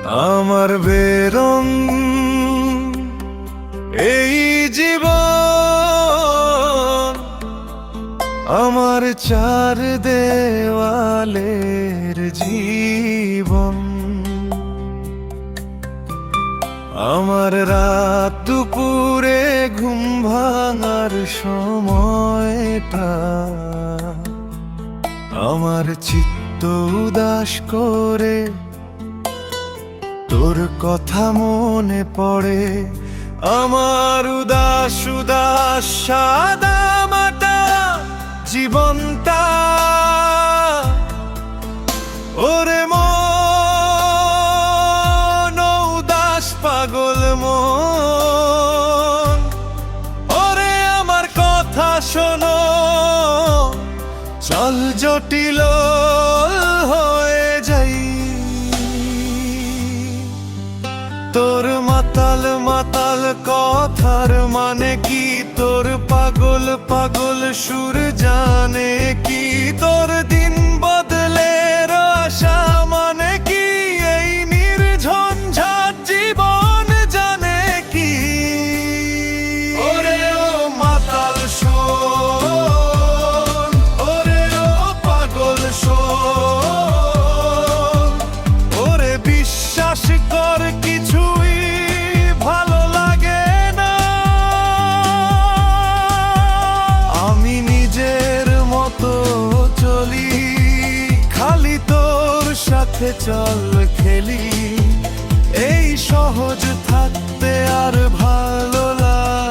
আমার বেরং এই জীবন, আমার চার দেওয়ালের জীবন। আমার রাত দুপুরে ঘুম ভাঙার সময়টা, আমার চিত্ত উদাস করে তোর কথা মনে পড়ে। আমার উদাস উদাস সাদা মাটা জীবনটা, ওরে মন উদাস পাগল মন, ওরে আমার কথা শোনো, চল জটিল হয়ে যাই। তোর মাতাল মাতাল কথার মানে কি, তোর পাগল পাগল সুর জানে কি, তোর দিন বদলের আশা মানে কি, এই নির্ঝঞ্ঝাট জীবন জানে কি। ওরে ও মাতাল শোন, ওরে ও পাগল শোন, ওরে বিশ্বাস কর কিছুই ভালো লাগে না। আমি নিজের মতো চলি, খালি তোর সাথে চল খেলি। এই সহজ থাকতে আর ভালো লাগে